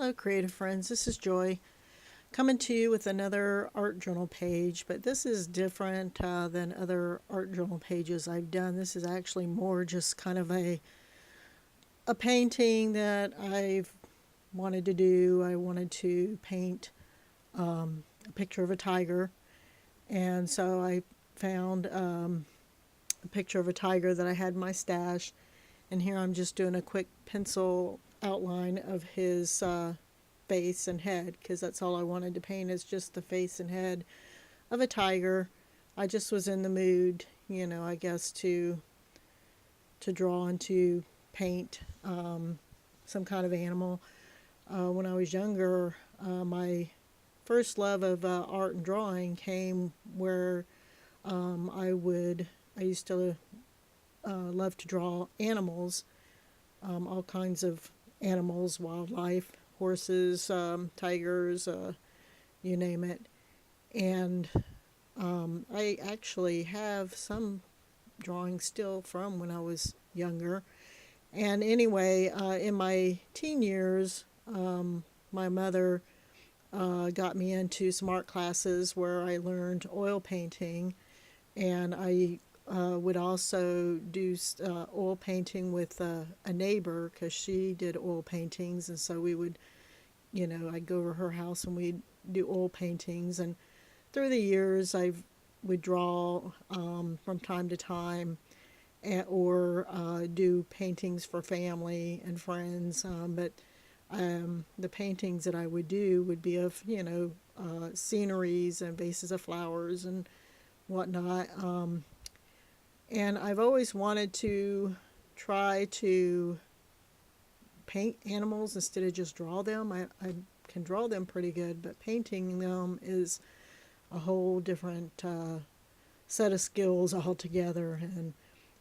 Hello, creative friends. This is Joy coming to you with another art journal page, but this is different than other art journal pages I've done. This is actually more just kind of a painting that I've wanted to do. I wanted to paint a picture of a tiger, and so I found a picture of a tiger that I had in my stash, and here I'm just doing a quick pencil outline of his face and head because that's all I wanted to paint is just the face and head of a tiger. I just was in the mood, I guess to draw and to paint some kind of animal. When I was younger, my first love of art and drawing came where I used to love to draw animals, all kinds of animals, wildlife, horses, tigers, you name it. And I actually have some drawings still from when I was younger. And anyway, in my teen years, my mother got me into some art classes where I learned oil painting, and I would also do oil painting with a neighbor because she did oil paintings, and so we would, I'd go over her house and we'd do oil paintings. And through the years, I would draw from time to time, or do paintings for family and friends. But the paintings that I would do would be of, sceneries and vases of flowers and whatnot. And I've always wanted to try to paint animals instead of just draw them. I can draw them pretty good, but painting them is a whole different set of skills altogether. And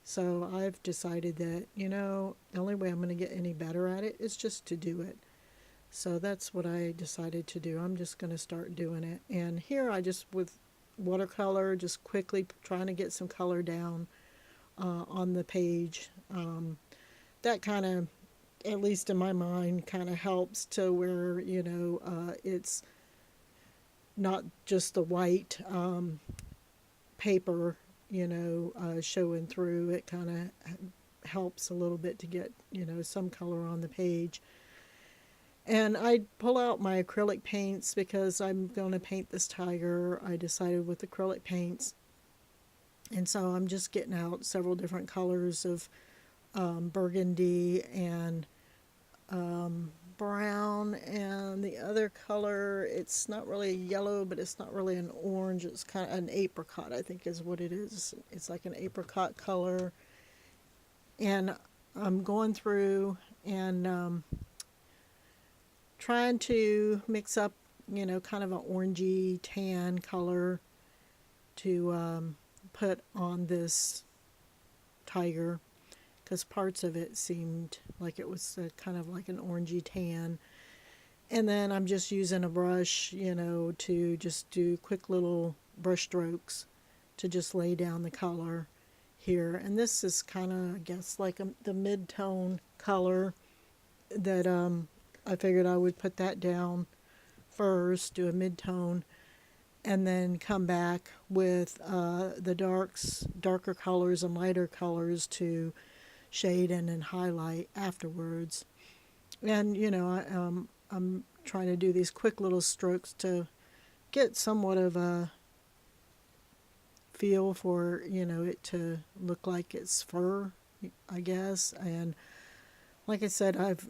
so I've decided that, the only way I'm going to get any better at it is just to do it. So that's what I decided to do. I'm just going to start doing it. And here I just, with watercolor, just quickly trying to get some color down on the page. That kind of, at least in my mind, kind of helps to where, it's not just the white paper, showing through. It kind of helps a little bit to get, some color on the page. And I pull out my acrylic paints because I'm going to paint this tiger. I decided with acrylic paints. And so I'm just getting out several different colors of burgundy and brown, and the other color, it's not really yellow, but it's not really an orange. It's kind of an apricot, I think is what it is. It's like an apricot color. And I'm going through and trying to mix up, kind of an orangey tan color to put on this tiger, because parts of it seemed like it was kind of like an orangey tan. And then I'm just using a brush, to just do quick little brush strokes to just lay down the color here. And this is kind of, I guess, like the mid-tone color that I figured I would put that down first, do a mid-tone, and then come back with the darker colors and lighter colors to shade in and highlight afterwards. And I'm trying to do these quick little strokes to get somewhat of a feel for it to look like it's fur, I guess. And like I said, I've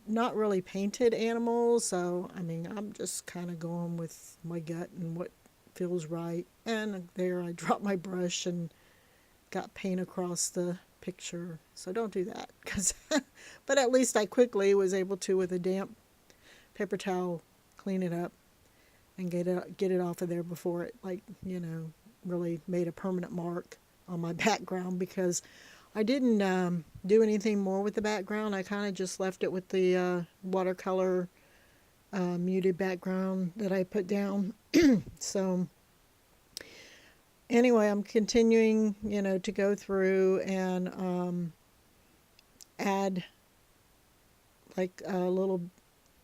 not really painted animals, so I'm just kind of going with my gut and what feels right. And there I dropped my brush and got paint across the picture. So don't do that, cause but at least I quickly was able to, with a damp paper towel, clean it up and get it off of there before it, really made a permanent mark on my background, because I didn't do anything more with the background. I kind of just left it with the watercolor muted background that I put down. So anyway, I'm continuing, to go through and add like little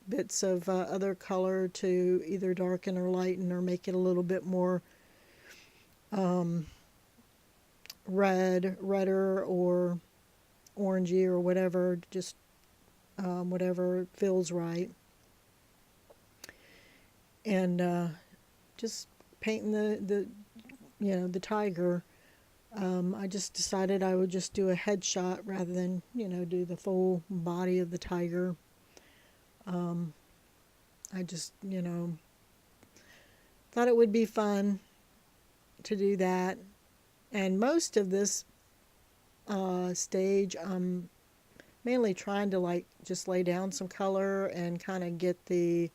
bits of other color to either darken or lighten or make it a little bit more redder or orangey or whatever, just whatever feels right. And just painting the tiger. I just decided I would just do a headshot rather than do the full body of the tiger. I just thought it would be fun to do that. And most of this stage, I'm mainly trying to like just lay down some color and kind of get the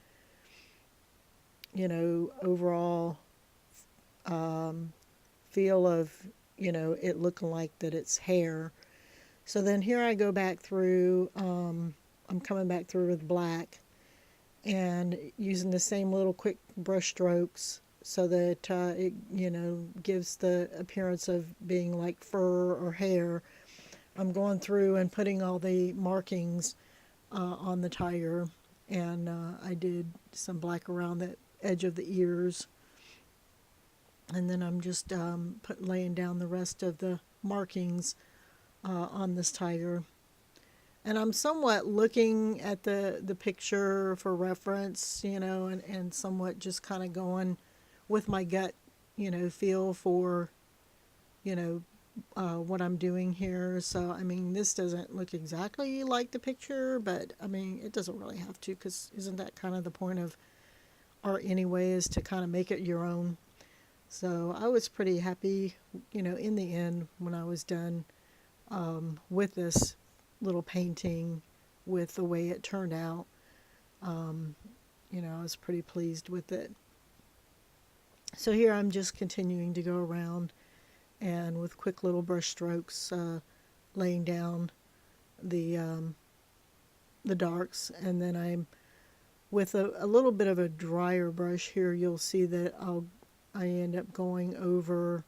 overall feel of it looking like that it's hair. So then here I go back through, I'm coming back through with black and using the same little quick brush strokes so that it gives the appearance of being like fur or hair. I'm going through and putting all the markings on the tiger, and I did some black around the edge of the ears, and then I'm just laying down the rest of the markings on this tiger. And I'm somewhat looking at the picture for reference, and somewhat just kind of going with my gut, feel for, what I'm doing here. So, I mean, this doesn't look exactly like the picture, but, I mean, it doesn't really have to, because isn't that kind of the point of art anyway, is to kind of make it your own? So I was pretty happy, in the end when I was done with this little painting, with the way it turned out. I was pretty pleased with it. So here I'm just continuing to go around and with quick little brush strokes laying down the darks, and then I'm with a little bit of a drier brush here. You'll see that I end up going over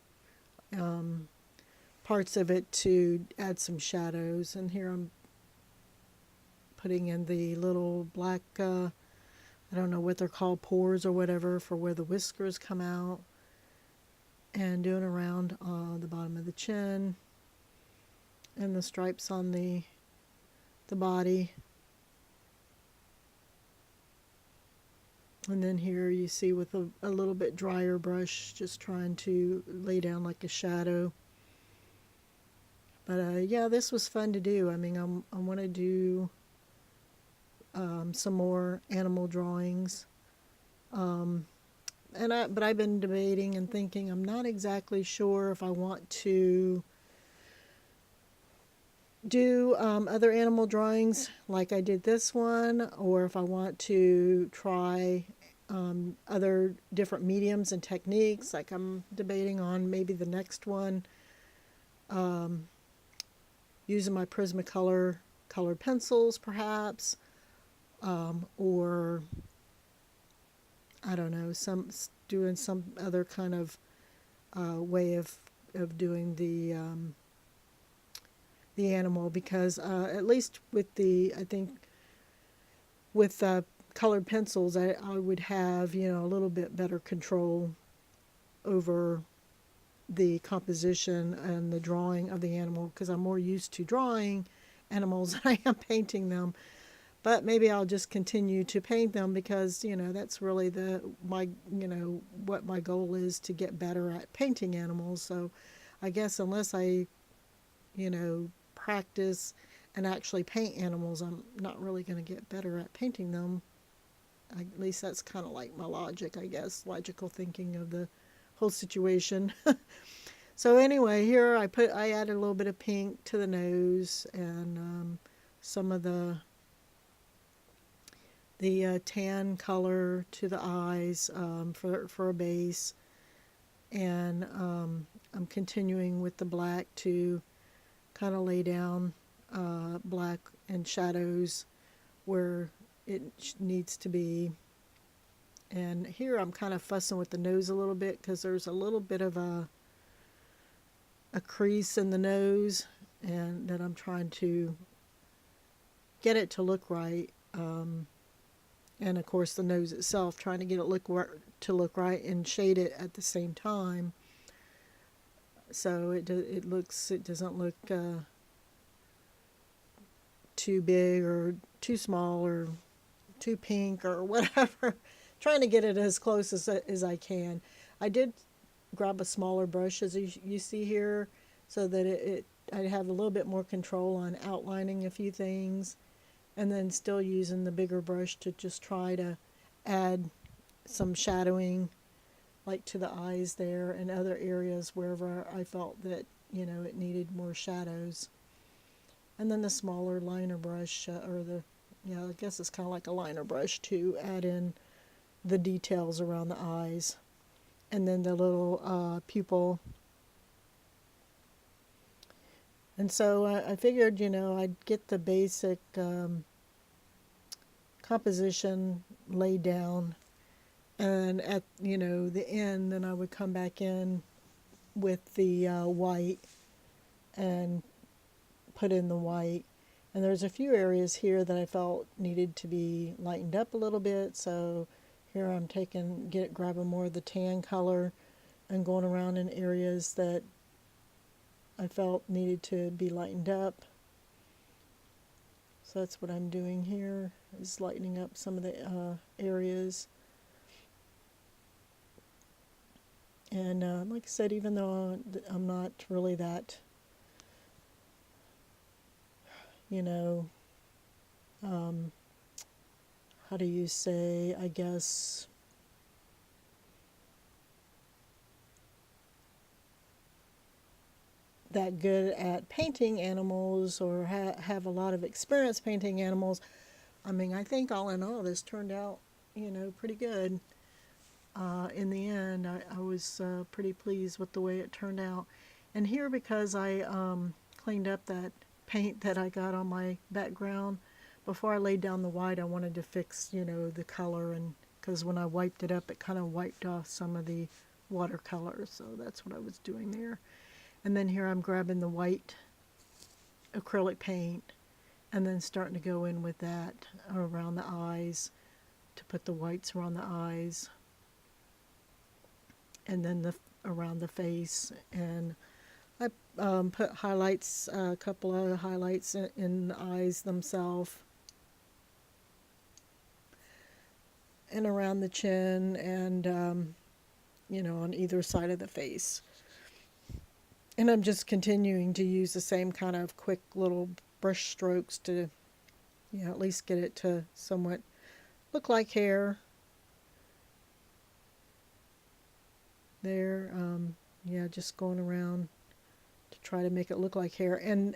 parts of it to add some shadows, and here I'm putting in the little black I don't know what they're called, pores or whatever, for where the whiskers come out, and doing around the bottom of the chin and the stripes on the body. And then here you see with a little bit drier brush, just trying to lay down like a shadow. But yeah, this was fun to do. I mean, I want to do some more animal drawings. But I've been debating and thinking, I'm not exactly sure if I want to do other animal drawings like I did this one, or if I want to try other different mediums and techniques. Like I'm debating on maybe the next one, using my Prismacolor colored pencils perhaps, or I don't know, doing some other kind of way of doing the animal, because at least with I think with colored pencils, I would have a little bit better control over the composition and the drawing of the animal, because I'm more used to drawing animals than I am painting them. But maybe I'll just continue to paint them, because that's really what my goal is, to get better at painting animals. So I guess unless I practice and actually paint animals, I'm not really going to get better at painting them. At least that's kind of like my logic, I guess, logical thinking of the whole situation. So anyway, here I added a little bit of pink to the nose, and some of the tan color to the eyes for a base, and I'm continuing with the black to kind of lay down black and shadows where it needs to be. And here I'm kind of fussing with the nose a little bit, because there's a little bit of a crease in the nose, and that I'm trying to get it to look right. And of course the nose itself, trying to get it look right and shade it at the same time, so it doesn't look too big or too small or too pink or whatever. Trying to get it as close as I can. I did grab a smaller brush, as you see here, so that I'd have a little bit more control on outlining a few things, and then still using the bigger brush to just try to add some shadowing, like to the eyes there and other areas wherever I felt that, it needed more shadows. And then the smaller liner brush, I guess it's kind of like a liner brush, to add in the details around the eyes. And then the little pupil. And so I figured, I'd get the basic composition laid down, and at the end, then I would come back in with the white and put in the white. And there's a few areas here that I felt needed to be lightened up a little bit, so here I'm grabbing more of the tan color and going around in areas that I felt needed to be lightened up. So that's what I'm doing here, is lightening up some of the areas. And like I said, even though I'm not really that, how do you say, I guess, that good at painting animals, or have a lot of experience painting animals. I mean, I think all in all, this turned out, pretty good. In the end, I was pretty pleased with the way it turned out. And here, because I cleaned up that paint that I got on my background, before I laid down the white, I wanted to fix, the color, and because when I wiped it up, it kind of wiped off some of the watercolor, so that's what I was doing there. And then here I'm grabbing the white acrylic paint and then starting to go in with that around the eyes, to put the whites around the eyes, and then around the face. And I put highlights, a couple of highlights in the eyes themselves, and around the chin, and on either side of the face. And I'm just continuing to use the same kind of quick little brush strokes to, at least get it to somewhat look like hair. There, just going around to try to make it look like hair. And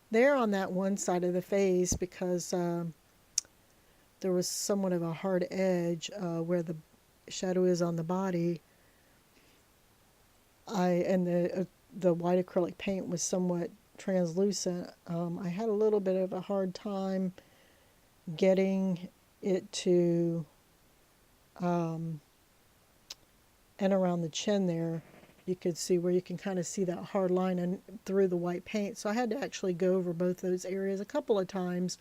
there on that one side of the face, because there was somewhat of a hard edge where the shadow is on the body, and the white acrylic paint was somewhat translucent. I had a little bit of a hard time getting it to, and around the chin there, you could see where you can kind of see that hard line and through the white paint. So I had to actually go over both those areas a couple of times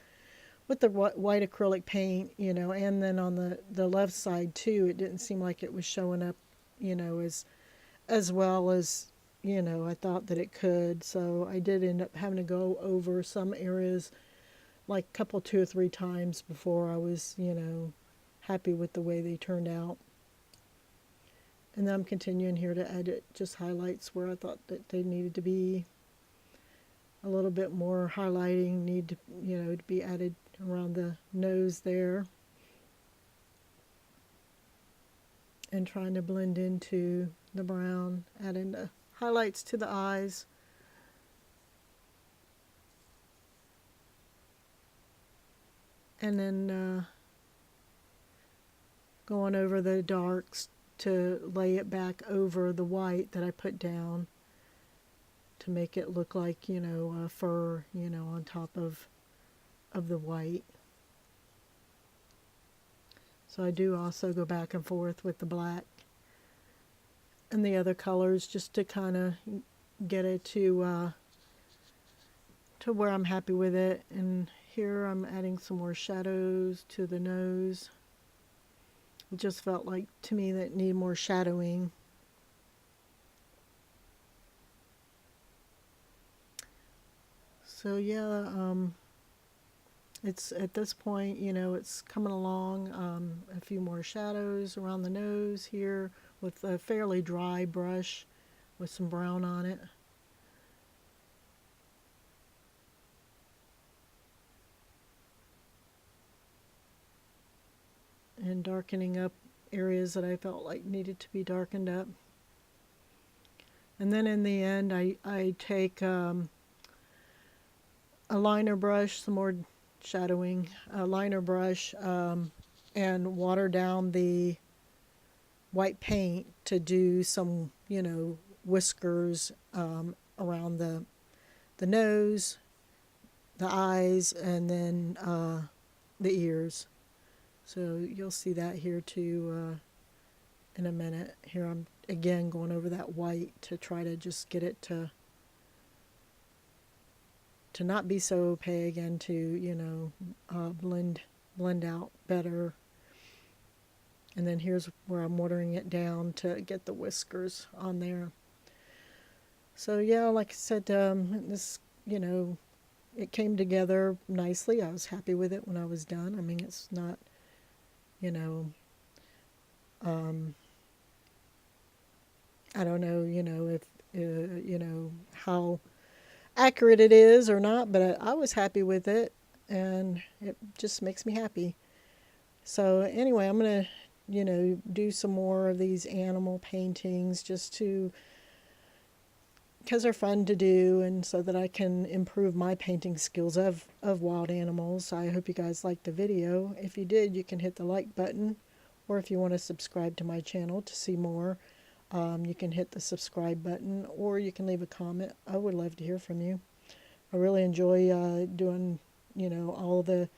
with the white acrylic paint, and then on the left side too, it didn't seem like it was showing up, as well as, I thought that it could. So I did end up having to go over some areas like a couple, 2 or 3 times before I was, happy with the way they turned out. And then I'm continuing here to edit just highlights where I thought that they needed to be a little bit more highlighting, to be added around the nose there. And trying to blend into the brown, adding the highlights to the eyes. And then going over the darks to lay it back over the white that I put down, to make it look like, fur, on top of the white. So I do also go back and forth with the black and the other colors, just to kind of get it to where I'm happy with it. And here I'm adding some more shadows to the nose. It just felt like to me that it needed more shadowing. So yeah, it's at this point, you know, it's coming along. A few more shadows around the nose here with a fairly dry brush with some brown on it. And darkening up areas that I felt like needed to be darkened up. And then in the end, I take a liner brush, some more shadowing, a liner brush, and water down the white paint to do some, you know, whiskers around the nose, the eyes, and then the ears. So you'll see that here too in a minute. Here I'm again going over that white to try to just get it to not be so opaque and to, you know, blend out better. And then here's where I'm watering it down to get the whiskers on there. So yeah, like I said, this, you know, it came together nicely. I was happy with it when I was done. I mean, it's not, you know, I don't know, you know, if, you know, how accurate it is or not, but I was happy with it, and it just makes me happy. So anyway, I'm going to, you know, do some more of these animal paintings just to, because they're fun to do, and so that I can improve my painting skills of wild animals. I hope you guys liked the video. If you did, you can hit the like button, or if you want to subscribe to my channel to see more, you can hit the subscribe button, or you can leave a comment. I would love to hear from you. I really enjoy doing, you know, all the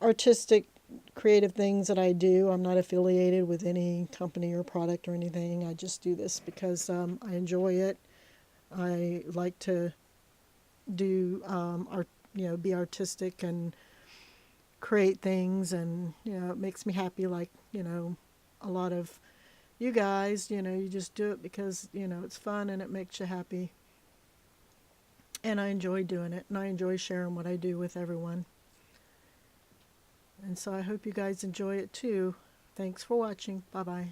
artistic, creative things that I do. I'm not affiliated with any company or product or anything. I just do this because I enjoy it. I like to do art, you know, be artistic and create things, and you know, it makes me happy. Like, you know, a lot of you guys, you know, you just do it because, you know, it's fun and it makes you happy. And I enjoy doing it, and I enjoy sharing what I do with everyone. And so I hope you guys enjoy it too. Thanks for watching. Bye bye.